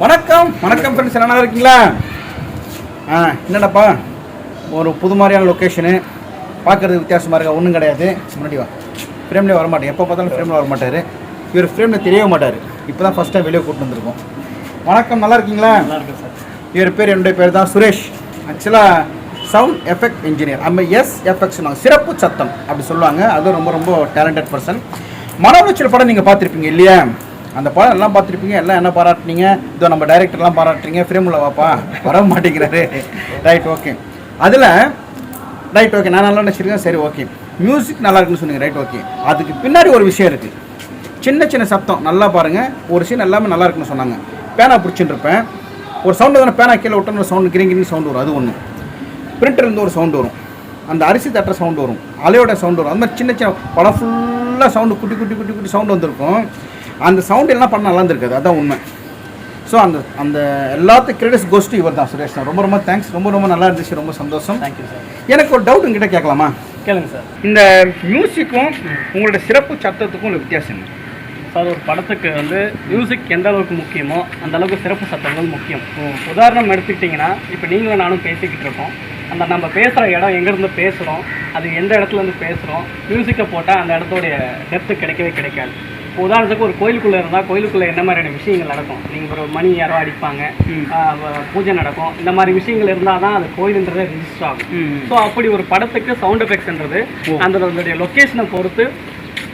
வணக்கம் வணக்கம் ஃப்ரெண்ட்ஸ், நல்லா இருக்கீங்களா? என்னடாப்பா ஒரு புது மாதிரியான லொக்கேஷனு, பார்க்குறது வித்தியாசமாக இருக்கா? ஒன்றும் கிடையாது. முன்னாடி வா, ஃப்ரேம்லேயே வரமாட்டேன், எப்போ பார்த்தாலும் ஃப்ரேமில் வரமாட்டார். இவர் ஃப்ரேமில் தெரியவே மாட்டார். இப்போ தான் ஃபஸ்ட் டைம் வெளியே கூப்பிட்டு வந்திருக்கோம். வணக்கம், நல்லா இருக்கீங்களா? நல்லா இருக்கேன் சார். இவர் பேர், என்னுடைய பேர் தான் சுரேஷ். ஆக்சுவலாக சவுண்ட் எஃபெக்ட் இன்ஜினியர், நம்ம 𝐓𝐴𝐸𝐻 சிறப்பு சத்தம் அப்படி சொல்லுவாங்க. அதுவும் ரொம்ப ரொம்ப டேலண்டட் பர்சன். மன உளைச்சல் படம் நீங்கள் பார்த்துருப்பீங்க இல்லையா? அந்த படம் எல்லாம் பார்த்துருப்பீங்க. எல்லாம் என்ன பாராட்டினீங்க? இதோ நம்ம டைரக்டர்லாம் பாராட்டுறீங்க. ஃப்ரேமில் வாப்பா, வர மாட்டேங்கிறாரு. Right, okay. அதில் ரைட், ஓகே, நான் நல்லா நினச்சிருக்கேன். சரி, ஓகே. மியூசிக் நல்லா இருக்குன்னு சொன்னீங்க. Right, okay. அதுக்கு பின்னாடி ஒரு விஷயம் இருக்குது. சின்ன சின்ன சத்தம் நல்லா பாருங்கள். ஒரு சீன் எல்லாமே நல்லா இருக்குன்னு சொன்னாங்க. பேனா பிடிச்சின்னு இருப்பேன், ஒரு சவுண்டு தானே, பேனா கீழே விட்டோன்னு ஒரு சவுண்டு, கிரிங்கிரின்னு சவுண்டு வரும். அது ஒன்று. பிரிண்டர்லேருந்து ஒரு சவுண்டு வரும், அந்த அரிசி தட்டுற சவுண்டு வரும், அலையோட சவுண்டு வரும். அந்த மாதிரி சின்ன சின்ன படம் ஃபுல்லாக சவுண்டு, குட்டி குட்டி குட்டி குட்டி சவுண்டு வந்திருக்கும். அந்த சவுண்டு எல்லாம் பண்ண நல்லா இருந்திருக்காது, அதுதான் உண்மை. ஸோ அந்த அந்த எல்லாத்துக்கும் கிரெடிட்ஸ் கோஸ்ட் இவர் தான், சுரேஷ் தான். ரொம்ப ரொம்ப தேங்க்ஸ். ரொம்ப ரொம்ப நல்லா இருந்துச்சு, ரொம்ப சந்தோஷம். Thank you sir. எனக்கு ஒரு டவுட் உங்ககிட்ட கேட்கலாமா? கேளுங்க சார். இந்த மியூசிக்கும் உங்களோட சிறப்பு சத்தத்துக்கும் உள்ள வித்தியாசம் என்ன சார்? ஒரு படத்துக்கு மியூசிக் எந்த அளவுக்கு முக்கியமோ அந்த அளவுக்கு சிறப்பு சத்தங்கள் முக்கியம். உதாரணம் எடுத்துக்கிட்டிங்கன்னா, இப்போ நீங்களும் நானும் பேசிக்கிட்டு இருக்கோம். அந்த நம்ம பேசுகிற இடம் எங்கேருந்து பேசுகிறோம், அது எந்த இடத்துலேருந்து பேசுகிறோம், மியூசிக்கை போட்டால் அந்த இடத்தோடைய டெப்த்து கிடைக்கவே கிடைக்காது. இப்போ உதாரணத்துக்கு ஒரு கோயிலுக்குள்ளே இருந்தால் கோயிலுக்குள்ளே என்ன மாதிரியான விஷயங்கள் நடக்கும்? நீங்கள் ஒரு மணி யாரோ அடிப்பாங்க, பூஜை நடக்கும், இந்த மாதிரி விஷயங்கள் இருந்தால் தான் அது கோயிலுன்றதே ரிஜிஸ்டர் ஆகும். ஸோ அப்படி ஒரு படத்துக்கு சவுண்ட் எஃபெக்ட்ஸ்ன்றது அந்த லொக்கேஷனை பொறுத்து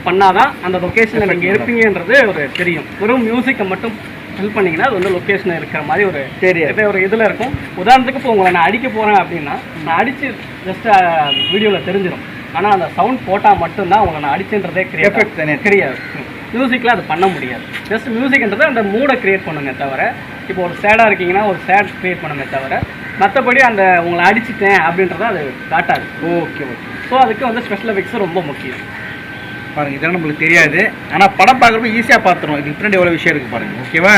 பண்ணாதான் அந்த லொக்கேஷனில் நீங்கள் இருப்பீங்கன்றது ஒரு தெரியும். வெறும் மியூசிக்கை மட்டும் ஃபில் பண்ணிங்கன்னா அது லொக்கேஷன் இருக்கிற மாதிரி ஒரு ஒரு இதில் இருக்கும். உதாரணத்துக்கு இப்போ உங்களை நான் அடிக்க போகிறேன் அப்படின்னா, நான் அடித்து ஜஸ்ட் வீடியோவில் தெரிஞ்சிடும். ஆனால் அந்த சவுண்ட் போட்டால் மட்டும்தான் உங்களை நான் அடிச்சுன்றதே கிடையாது. மியூசிக்கில் அது பண்ண முடியாது. ஜஸ்ட் மியூசிக்ன்றது அந்த மூடை க்ரியேட் பண்ணுங்க தவிர, இப்போ ஒரு சேடாக இருக்கீங்கன்னா ஒரு சேட் க்ரியேட் பண்ணுங்க தவிர, மற்றபடி அந்த உங்களை அடிச்சுட்டேன் அப்படின்றத அது காட்டாது. Okay okay. ஸோ அதுக்கு ஸ்பெஷல் எஃபெக்ட்ஸ் ரொம்ப முக்கியம். பாருங்கள், இதெல்லாம் நம்மளுக்கு தெரியாது. ஆனால் படம் பார்க்குறப்ப ஈஸியாக பார்த்துருவோம். இதுக்கு பின்னாடி எவ்வளோ விஷயம் இருக்குது பாருங்கள். ஓகேவா?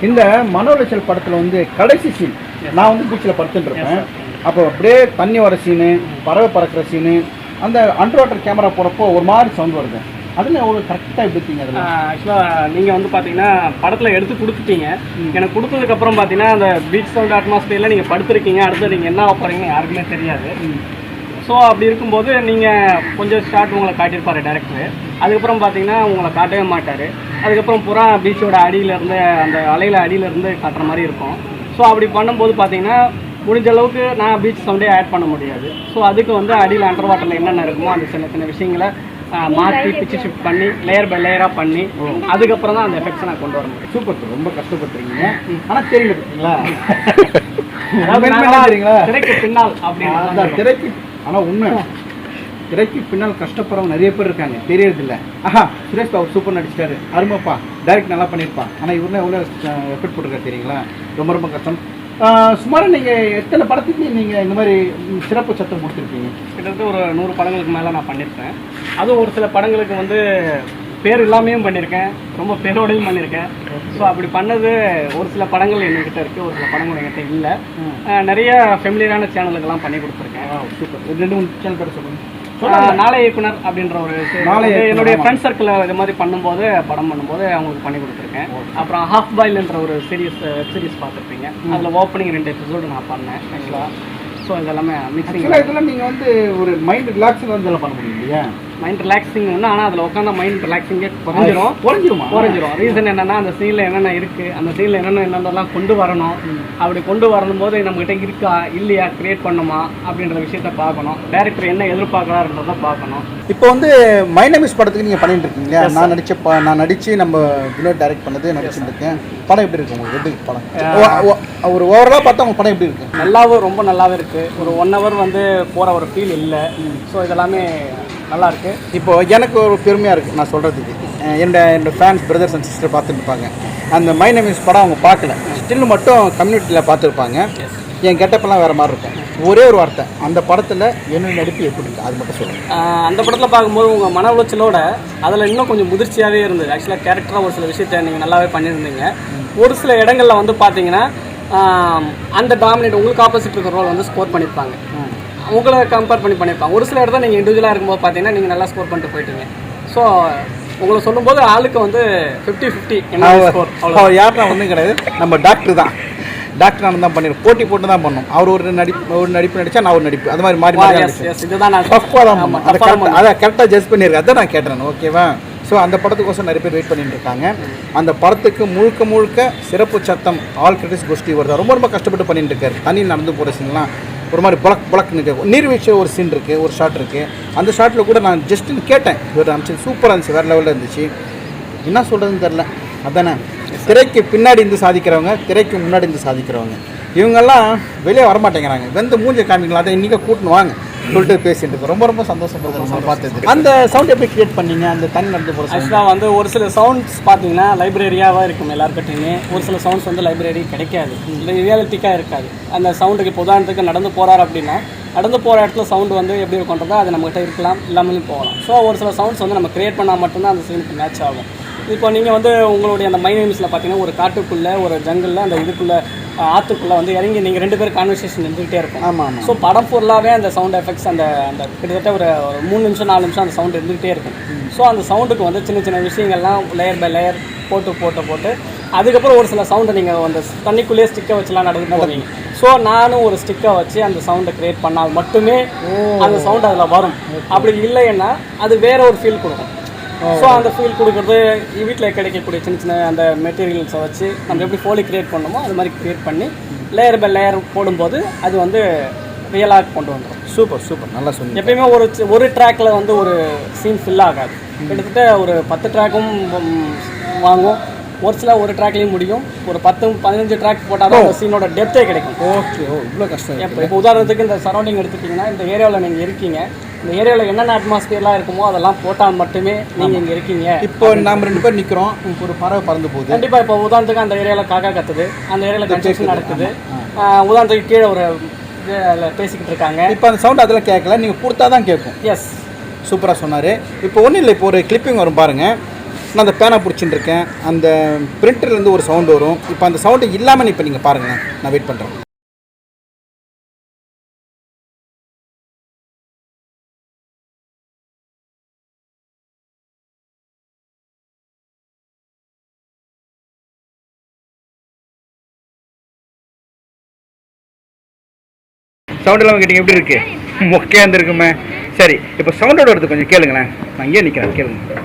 இந்த மன உளைச்சல் படத்தில் கடைசி சீன், நான் பீச்சில் படுத்துட்டு இருப்பேன். அப்போ அப்படியே தண்ணி வர சீனு, பறவை பறக்கிற சீனு, அந்த அண்டர் வாட்டர் கேமரா போகிறப்போ ஒரு மாதிரி சவுண்ட் வருது. அதில் எவ்வளோ கரெக்டாக எடுத்தீங்க? அதில் ஆக்சுவலாக நீங்கள் பார்த்தீங்கன்னா படத்தில் எடுத்து கொடுத்துட்டீங்க. எனக்கு கொடுத்ததுக்கப்புறம் பார்த்தீங்கன்னா அந்த பீச் சவுண்ட் அட்மாஸ்பியரில் நீங்கள் படுத்துருக்கீங்க. அடுத்து நீங்கள் என்ன போகிறீங்கன்னு யாருக்குமே தெரியாது. ஸோ அப்படி இருக்கும்போது நீங்கள் கொஞ்சம் ஷார்ட் உங்களை காட்டியிருப்பார் டேரக்டர். அதுக்கப்புறம் பார்த்தீங்கன்னா உங்களை காட்டவே மாட்டார். அதுக்கப்புறம் புறா பீச்சோட அடியிலேருந்து, அந்த அலையில் அடியிலேருந்து காட்டுற மாதிரி இருக்கும். ஸோ அப்படி பண்ணும்போது பார்த்தீங்கன்னா முடிஞ்ச அளவுக்கு நான் பீச் சவுண்டே ஆட் பண்ண முடியாது. ஸோ அதுக்கு அடியில் அண்டர் வாட்டரில் என்னென்ன இருக்குமோ அந்த சின்ன சின்ன விஷயங்களை மாற்றி பிச்சு ஷிஃப்ட் பண்ணி லேயர் பை லேயராக பண்ணி அதுக்கப்புறம் தான் அந்த எஃபெக்ட்ஸை நான் கொண்டு வர முடியும். சூப்பர், ரொம்ப கஷ்டப்பட்டுருக்கீங்க. ஆனால் தெரியல பார்த்தீங்களா? திரைக்கு பின்னால் அப்படின்னா திரைக்கு, ஆனால் உண்மை திரைக்கு பின்னால் கஷ்டப்படுறவங்க நிறைய பேர் இருக்காங்க, தெரியறதில்ல. ஆஹா, சுரேஷ் பாபு சூப்பர் நடிச்சிட்டாரு, அருமைப்பா, டைரக்ட் நல்லா பண்ணியிருப்பான், ஆனால் இவருமே எவ்வளோ எஃபெக்ட் போட்டுருக்காரு தெரியுங்களா? ரொம்ப ரொம்ப கஷ்டம். சுமாராக நீங்கள் எத்தனை படத்துக்கு நீங்கள் இந்த மாதிரி சிறப்பு சத்தம் கொடுத்துருக்கீங்க? கிட்டத்தட்ட ஒரு 100 படங்களுக்கு மேலே நான் பண்ணியிருக்கேன். அதுவும் ஒரு சில படங்களுக்கு பேர் இல்லாமையும் பண்ணியிருக்கேன், ரொம்ப பேரோடையும் பண்ணியிருக்கேன். ஸோ அப்படி பண்ணது ஒரு சில படங்கள் எங்ககிட்ட இருக்குது, ஒரு சில படங்கள் எங்கிட்ட இல்லை. நிறைய ஃபெமிலியரான சேனலுக்கெல்லாம் பண்ணி கொடுத்துருக்கேன். சூப்பர். 2-3 சேனல் பேர் சொல்லுங்கள். நாளை இயக்குனர் அப்படின்ற ஒரு என்னுடைய ஃப்ரெண்ட் சர்க்கிள் இது மாதிரி பண்ணும்போது, படம் பண்ணும்போது அவங்களுக்கு பண்ணி கொடுத்துருக்கேன். அப்புறம் ஹாஃப் பாயில்ன்ற ஒரு சீரிஸ் பார்த்துருப்பீங்க. அதில் ஓப்பனிங் 2 எபிசோடு நான் பண்ணேன் ஆக்சுவலாக. ஸோ இதெல்லாமே மிக்சிங். இதெல்லாம் நீங்கள் ஒரு மைண்ட் ரிலாக்ஸிங் இதெல்லாம் பண்ண முடியும் இல்லையா? மைண்ட் ரிலாக்ஸிங் ஆனால் அதில் உட்காந்தா மைண்ட் ரிலாக்ஸிங்கே குறைஞ்சிரும். ரீசன் என்னென்னா, அந்த சீனில் என்னென்ன இருக்குது, அந்த சீனில் என்னென்னலாம் கொண்டு வரணும், அப்படி கொண்டு வரும்போது நம்மகிட்ட இருக்கா இல்லையா, கிரியேட் பண்ணுமா அப்படின்ற விஷயத்த பார்க்கணும். டேரக்டர் என்ன எதிர்பார்க்கறாருன்றதை பார்க்கணும். இப்போ மை நேம் இஸ் படத்துக்கு நீங்கள் பண்ணிட்டு இருக்கீங்க இல்லையா? நான் நடித்து நம்ம வினோத் டைரக்ட் பண்ணது நடிச்சுருக்கேன். படம் எப்படி இருக்கு உங்களுக்கு? எப்படி படம் ஒரு ஓவராலாக பார்த்தா உங்கள் படம் எப்படி இருக்குது? ரொம்ப நல்லாவே இருக்குது. ஒரு 1 hour போகிற ஒரு ஃபீல் இல்லை. ஸோ இதெல்லாமே நல்லா இருக்குது. இப்போது எனக்கு ஒரு பெருமையாக இருக்குது நான் சொல்கிறதுக்கு. என்னோட ஃபேன்ஸ், பிரதர்ஸ் அண்ட் சிஸ்டர் பார்த்துட்டு இருப்பாங்க. அந்த மை நேம் இஸ் படம் அவங்க பார்க்கல, ஸ்டில் மட்டும் கம்யூனிட்டியில் பார்த்துருப்பாங்க. என் கெட்டப்பெல்லாம் வேறு மாதிரி இருக்கும். ஒரே ஒரு வார்த்தை, அந்த படத்தில் என்னோட நடிப்பு எப்படி இருக்குது அது மட்டும் சொல்லுங்கள். அந்த படத்தில் பார்க்கும்போது உங்கள் மன உளைச்சலோட அதில் இன்னும் கொஞ்சம் முதிர்ச்சியாகவே இருந்தது. ஆக்சுவலாக கேரக்டராக ஒரு சில விஷயத்தை நீங்கள் நல்லாவே பண்ணியிருந்தீங்க. ஒரு சில இடங்களில் பார்த்தீங்கன்னா அந்த டாமினேட் உங்களுக்கு ஆப்போசிட் இருக்கிற ரோல் ஸ்கோர் பண்ணியிருப்பாங்க, உங்களை கம்பேர் பண்ணியிருப்பாங்க. ஒரு சில இடத்துல நீங்கள் இண்டிவிஜுவலாக இருக்கும்போது பார்த்தீங்கன்னா நீங்கள் நல்லா ஸ்கோர் பண்ணிட்டு போயிட்டீங்க. ஸோ உங்களை சொல்லும்போது ஆளுக்கு வந்து 50-50 என்ன ஸ்கோர்? அவர் யாருன்னா ஒன்றும் கிடையாது, நம்ம டாக்டர் தான். டாக்டர் நான் தான் பண்ணிடுறோம், போட்டி போட்டு தான் பண்ணோம். அவர் ஒரு நடிப்பு நடிச்சா நான் ஒரு நடிப்பு, அது மாதிரி மாறி மாறி இதுதான் அதான் கரெக்டாக ஜட்ஜ் பண்ணியிருக்கேன். அதான் நான் கேட்டேன், ஓகேவா? ஸோ அந்த படத்துக்கோசம் நிறைய பேர் வெயிட் பண்ணிட்டு இருக்காங்க. அந்த படத்துக்கு முழுக்க சிறப்பு சத்தம் ஆல் கிரெடிட்ஸ் கோஷ்டி வருது. ரொம்ப கஷ்டப்பட்டு பண்ணிட்டு இருக்காரு. தண்ணியில் நடந்து போகிற சீன்லாம் ஒரு மாதிரி புலக்னு இருக்கும். நீர்வீழ்ச்சி ஒரு சீன் இருக்குது, ஒரு ஷாட் இருக்குது. அந்த ஷாட்டில் கூட நான் ஜஸ்ட்டுன்னு கேட்டேன், இவர் அமிச்சு சூப்பராக இருந்துச்சு, வேறு லெவலில் இருந்துச்சு. என்ன சொல்கிறதுன்னு தெரில. அதானே திரைக்கு பின்னாடி இருந்து சாதிக்கிறவங்க, திரைக்கு முன்னாடி இருந்து சாதிக்கிறவங்க, இவங்கெல்லாம் வெளியே வரமாட்டேங்கிறாங்க. வெந்த மூஞ்ச காமிக்கலாம், அதை இன்றைக்கி கூட்டின்னு வாங்க சொல்லிட்டு பேசிட்டு இருக்கோம். ரொம்ப சந்தோஷப்படுறேன் பார்த்தது. அந்த சவுண்ட் எப்படி கிரியேட் பண்ணீங்க? அந்த தண்ணி நடந்து போகிற ஆக்சுவலாக வந்து ஒரு சில சவுண்ட்ஸ் பார்த்தீங்கன்னா லைப்ரரியாவாக இருக்கும் எல்லாருக்கிட்டையுமே. ஒரு சில சவுண்ட்ஸ் வந்து லைப்ரரி கிடைக்காது, இல்லை ரியாலிட்டிக்காக இருக்காது. அந்த சவுண்டுக்கு இப்போ உதாரணத்துக்கு நடந்து போகிறார் அப்படின்னா, நடந்து போகிற இடத்துல சவுண்டு வந்து எப்படி இருக்குன்றதோ அது நம்மகிட்ட இருக்கலாம், இல்லாமலும் போகலாம். ஸோ ஒரு சில சவுண்ட்ஸ் வந்து நம்ம கிரியேட் பண்ணால் மட்டும்தான் அந்த சீனுக்கு மேட்ச் ஆகும். இப்போ நீங்கள் வந்து உங்களுடைய அந்த மை நேம்ஸில் பார்த்தீங்கன்னா ஒரு காட்டுக்குள்ளே ஒரு ஜங்கிளில் அந்த இதுக்குள்ளே ஆற்றுக்குள்ளே வந்து இறங்கி நீங்கள் 2 பேர் கான்வர்சேஷன் இருந்துகிட்டே இருக்கும். ஆமாம். ஸோ படம் ஃபுல்லாகவே அந்த சவுண்ட் எஃபெக்ட்ஸ் அந்த கிட்டத்தட்ட ஒரு 3 நிமிஷம் 4 நிமிஷம் அந்த சவுண்ட் இருந்துகிட்டே இருக்கும். ஸோ அந்த சவுண்டுக்கு வந்து சின்ன விஷயங்கள்லாம் லேயர் பை லேயர் போட்டு அதுக்கப்புறம் ஒரு சில சவுண்டை நீங்கள் அந்த தண்ணிக்குள்ளேயே ஸ்டிக்கை வச்சுலாம் நடந்து போவீங்க. ஸோ நானும் ஒரு ஸ்டிக்கை வச்சு அந்த சவுண்டை க்ரியேட் பண்ணால் மட்டுமே அந்த சவுண்ட் அதில் வரும். அப்படி இல்லைன்னா அது வேற ஒரு ஃபீல் கொடுக்கும். ஸோ அந்த ஃபீல் கொடுக்குறது வீட்டில் கிடைக்கக்கூடிய சின்ன அந்த மெட்டீரியல்ஸை வச்சு நம்ம எப்படி ஃபோலி க்ரியேட் பண்ணணுமோ அது மாதிரி க்ரியேட் பண்ணி லேயர் பை லேயர் போடும்போது அது வந்து ரியலாக கொண்டு வந்துடும். சூப்பர் நல்லா சொன்னீங்க. எப்பயுமே ஒரு ட்ராக்கில் வந்து ஒரு சீன் ஃபில் ஆகாது. கிட்டத்தட்ட ஒரு 10 ட்ராக்கும் வாங்கும். ஒரு ட்ராக்லேயும் முடியும். ஒரு 10-15 ட்ராக் போட்டால் தான் அந்த சீனோட டெப்த்தே கிடைக்கும். ஓகே, இவ்வளோ கஷ்டம். இப்போ உதாரணத்துக்கு இந்த சரௌண்டிங் எடுத்துக்கிட்டிங்கன்னா, இந்த ஏரியாவில் நீங்கள் இருக்கீங்க, இந்த ஏரியாவில் என்னென்ன அட்மாஸ்பியர்லாம் இருக்குமோ அதெல்லாம் போட்டால் மட்டுமே நீங்கள் இங்கே இருக்கீங்க. இப்போ நம்ம 2 பேர் நிற்கிறோம், ஒரு பறவை பறந்து போகுது. கண்டிப்பாக இப்போ உதாரணத்துக்கு அந்த ஏரியாவில் காக்கா கத்துது, அந்த ஏரியாவில் கன்ஸ்ட்ரக்ஷன் நடக்குது. உதாரணத்துக்கு கீழே ஒரு பேசிக்கிட்டு இருக்காங்க. இப்போ அந்த சவுண்ட் அதில் கேட்கல, நீங்கள் கொடுத்தா தான் கேட்கும். எஸ், சூப்பராக சொன்னார். இப்போ ஒன்றும் இல்லை, இப்போ ஒரு கிளிப்பிங் வரும் பாருங்கள். நான் அந்த பேனா பிடிச்சிட்டு இருக்கேன், அந்த பிரிண்டர்லேருந்து ஒரு சவுண்டு வரும். இப்போ அந்த சவுண்டு இல்லாமல் இப்போ நீங்கள் பாருங்களேன், நான் வெயிட் பண்ணுறேன். சவுண்டெல்லாம் கேட்டிங்க எப்படி இருக்கு? மொக்கையாக இருந்திருக்குமே. சரி, இப்போ சவுண்டோட வருது, கொஞ்சம் கேளுங்களேன். நான் இங்கே நிற்கிறேன், கேளுங்க.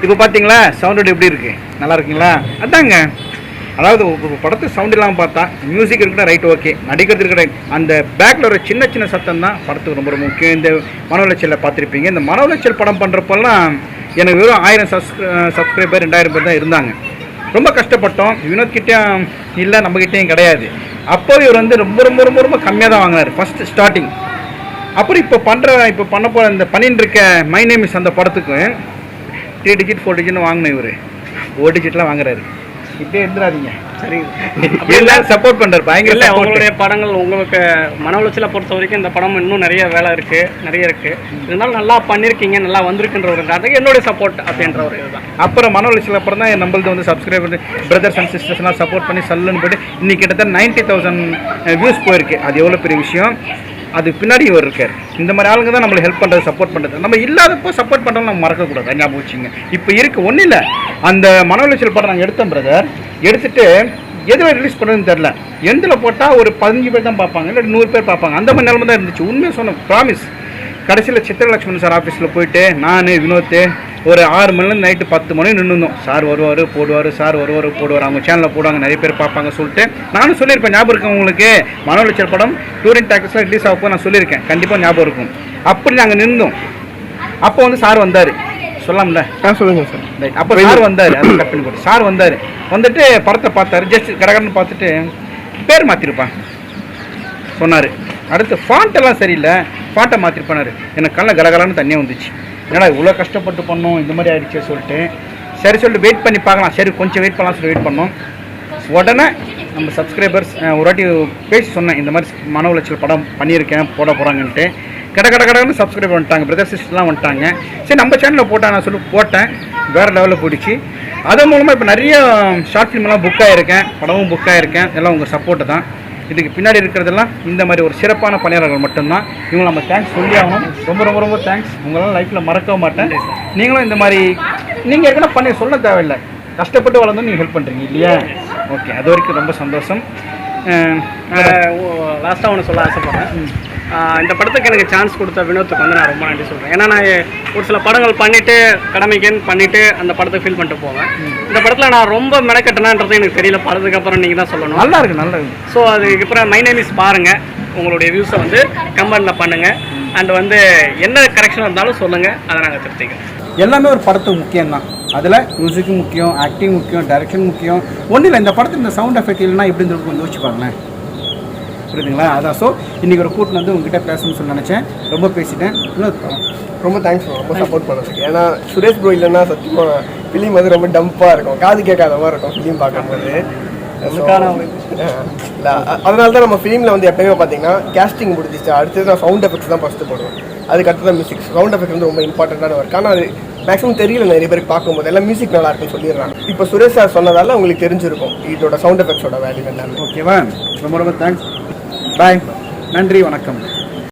இப்போ பார்த்தீங்களா சவுண்டோட எப்படி இருக்கு? நல்லா இருக்குங்களா? அதாங்க, அதாவது படத்து சவுண்ட் இல்லாமல் பார்த்தா மியூசிக் இருக்கிற ரைட், ஓகே, நடிக்கிறது இருக்கிற அந்த பேக்கில் ஒரு சின்ன சத்தம் தான் படத்துக்கு ரொம்ப முக்கியம். இந்த மன உளைச்சலில் பார்த்துருப்பீங்க. இந்த மன உளைச்சல் படம் பண்ணுறப்பெல்லாம் எனக்கு வெறும் 1000 சப்ஸ்கிரைபர் 2000 பேர் தான் இருந்தாங்க. ரொம்ப கஷ்டப்பட்டோம். வினோத்கிட்டையும் இல்லை, நம்மகிட்டையும் கிடையாது. அப்போ இவர் வந்து ரொம்ப கம்மியாக தான் வாங்கினார் ஃபஸ்ட்டு ஸ்டார்டிங். அப்புறம் இப்போ பண்ண போகிற இந்த பண்ணிட்டு இருக்க மை நேம் இஸ் அந்த படத்துக்கு 3 டிஜிட் 4 டிஜிட்னு வாங்கினேன். இவர் 1 டிஜிட்லாம் வாங்குறாரு. இப்படியே இருந்துடாதீங்க, சரி? எல்லாரும் சப்போர்ட் பண்ணுறாரு பயங்கர. இல்லை, உங்களுடைய படங்கள் உங்களுக்கு மன உளைச்சலை பொறுத்த வரைக்கும் இந்த படம் இன்னும் நிறைய வேலை இருக்குது, நிறைய இருக்குது. இருந்தாலும் நல்லா பண்ணியிருக்கீங்க, நல்லா வந்திருக்குன்ற ஒரு காரணத்துக்கு என்னுடைய சப்போர்ட் அப்படின்ற ஒரு இதுதான். அப்புறம் மன உளைச்சல் அப்புறம் தான் நம்மளது வந்து சப்ஸ்கிரைபர் பிரதர்ஸ் அண்ட் சிஸ்டர்ஸ்லாம் சப்போர்ட் பண்ணி சல்லுன்னு போய்ட்டு இன்னைக்கு கிட்டத்தட்ட 90,000 வியூஸ் போயிருக்கு. அது எவ்வளோ பெரிய விஷயம். அது பின்னாடி இவர் இருக்கார். இந்த மாதிரி ஆளுங்க தான் நம்மளை ஹெல்ப் பண்ணுறது, சப்போர்ட் பண்ணுறது. நம்ம இல்லாதப்போ சப்போர்ட் பண்ணுறோம், நம்ம மறக்கக்கூடாது. ஞாபகம் வச்சுங்க. இப்போ இருக்குது ஒன்றும் இல்லை, அந்த மன உளைச்சல் படம் நாங்கள் எடுத்தோம் பிரதர். எடுத்துகிட்டு எதுவும் ரிலீஸ் பண்ணுறதுன்னு தெரில. எந்தில் போட்டால் ஒரு 15 பேர் தான் பார்ப்பாங்க, இல்லை 100 பேர் பார்ப்பாங்க. அந்த மாதிரி நிலமை தான் இருந்துச்சு. உண்மையாக சொன்ன ப்ராமிஸ். கடைசியில் சித்திரலட்சுமணன் சார் ஆஃபீஸில் போயிட்டு நான் வினோத் ஒரு 6 மணிலேருந்து நைட்டு 10 மணி நின்றுந்தோம். சார் வருவார் போடுவார், சார் வருவார் போடுவார், அவங்க சேனலில் போடுவாங்க, நிறைய பேர் பார்ப்பாங்க சொல்லிட்டு நானும் சொல்லியிருப்பேன். ஞாபகம் இருக்கும் உங்களுக்கு? மன உளைச்சல் படம் டூரிங் டாக்ஸில் ரிலீஸ் ஆகப்போ நான் சொல்லியிருக்கேன், கண்டிப்பாக ஞாபகம் இருக்கும். அப்படி நாங்கள் நின்றோம். அப்போ வந்து சார் வந்தார். சொல்லாம்ல? சொல்லுங்கள் சார். ரைட். அப்போ சார் வந்தார், அது கட் பண்ணி போட்டு சார் வந்தார். வந்துட்டு படத்தை பார்த்தாரு. ஜஸ்ட் கடகடன்னு பார்த்துட்டு பேர் மாற்றிருப்பான் சொன்னார். அடுத்து ஃபாண்ட்டெல்லாம் சரியில்லை, ஃபாண்ட்டை மாற்றிருப்பானார். எனக்கு கண்ணில் கடகடன்னு தண்ணியாக வந்துச்சு. ஏன்னா இவ்வளோ கஷ்டப்பட்டு பண்ணோம், இந்த மாதிரி ஆயிடுச்சு சொல்லிட்டு சரி சொல்லிட்டு வெயிட் பண்ணி பார்க்கலாம். சரி கொஞ்சம் வெயிட் பண்ணலாம் சொல்லி வெயிட் பண்ணோம். உடனே நம்ம சப்ஸ்கிரைபர்ஸ் ஒரு வாட்டி பேசி சொன்னேன், இந்த மாதிரி மன உளைச்சல் படம் பண்ணியிருக்கேன் போட போகிறாங்கன்ட்டு. கடன்னு சப்ஸ்கிரைப் பண்ணிட்டாங்க, பிரதர் சிஸ்டர்லாம் வந்துட்டாங்க. சரி நம்ம சேனலில் போட்டேன் நான் சொல்லி போட்டேன், வேறு லெவலில் போயிடுச்சு. அதன் மூலமாக இப்போ நிறைய ஷார்ட் ஃபிலிம்லாம் புக் ஆகிருக்கேன், படமும் புக் ஆகிருக்கேன். எல்லாம் உங்கள் சப்போர்ட்டு தான். இதுக்கு பின்னாடி இருக்கிறதெல்லாம் இந்த மாதிரி ஒரு சிறப்பான பணியாளர்கள் மட்டும்தான். இவங்க நம்ம தேங்க்ஸ் சொல்லி ஆகணும். ரொம்ப ரொம்ப ரொம்ப தேங்க்ஸ். உங்களால் லைஃப்பில் மறக்க மாட்டேன். நீங்களும் இந்த மாதிரி நீங்கள் ஏற்கனவே பண்ணி சொல்ல தேவையில்லை, கஷ்டப்பட்டு வளர்ந்து நீங்கள் ஹெல்ப் பண்ணுறீங்க இல்லையா? ஓகே, அது வரைக்கும் ரொம்ப சந்தோஷம். லாஸ்ட்டாக ஒன்று சொல்ல ஆசைப்படுறேன். இந்த படத்துக்கு எனக்கு சான்ஸ் கொடுத்த வினோத்துக்கு வந்து நான் ரொம்ப நன்றி சொல்கிறேன். ஏன்னா நான் ஒரு சில படங்கள் பண்ணிவிட்டு கடமைக்குன்னு பண்ணிவிட்டு அந்த படத்தை ஃபீல் பண்ணிட்டு போவேன். இந்த படத்தில் நான் ரொம்ப மெனக்கட்டினான்றது எனக்கு தெரியல, படத்துக்கு அப்புறம் நீங்கள் தான் சொல்லணும். நல்லா இருக்கு. ஸோ அதுக்கப்புறம் மை நேம் இஸ் பாருங்கள், உங்களுடைய வியூஸை வந்து கமெண்டில் பண்ணுங்கள். அண்ட் வந்து என்ன கரெக்ஷன் இருந்தாலும் சொல்லுங்கள், அதை நாங்கள் திருத்திக்கிறோம். எல்லாமே ஒரு படத்துக்கு முக்கியம்தான். அதில் மியூசிக்கும் முக்கியம், ஆக்டிங் முக்கியம், டைரக்ஷன் முக்கியம். ஒன்றும் இல்லை, இந்த படத்துக்கு இந்த சவுண்ட் எஃபெக்ட் இல்லைன்னா எப்படி இருந்திருக்கும் கொஞ்சம் யோசிச்சு பாருங்களேன். புரியுதுங்களா? அதான். ஸோ இன்றைக்கி ஒரு கூட்டு வந்து உங்ககிட்ட பேசணும்னு சொல்லி நினச்சேன், ரொம்ப பேசிட்டேன். இன்னும் ரொம்ப தேங்க்ஸ் ப்ரோ, ரொம்ப சப்போர்ட் பண்ணுறதுக்கு. ஏன்னா சுரேஷ் ப்ரோ இல்லைன்னா சத்தியமாக ஃபிலிம் வந்து ரொம்ப டம்ப்பாக இருக்கும், காது கேட்காத மாதிரி இருக்கும் ஃபிலிம் பார்க்கும்போது. அதனால தான் நம்ம ஃபிலிமில் வந்து எப்பயுமே பார்த்தீங்கன்னா கேஸ்டிங் முடிஞ்சிச்சு, அடுத்தது நான் சவுண்ட் எஃபெக்ட்ஸ் தான் ஃபஸ்ட்டு போடுவேன், அதுக்கு அடுத்து தான் மியூசிக். சவுண்ட் எஃபெக்ட் வந்து ரொம்ப இம்பார்ட்டண்ட்டான ஒர்க். ஆனால் அது மேக்ஸிமம் தெரியல, நிறைய பேருக்கு பார்க்கும்போது எல்லாம் மியூசிக் நல்லா இருக்குன்னு சொல்லிடுறாங்க. இப்போ சுரேஷ் சார் சொன்னதால உங்களுக்கு தெரிஞ்சிருக்கும் இதோட சவுண்ட் எஃபெக்ட்ஸோட வேல்யூ என்னன்னு. ஓகேவா? ரொம்ப ரொம்ப தேங்க்ஸ். பாய், நன்றி, வணக்கம்.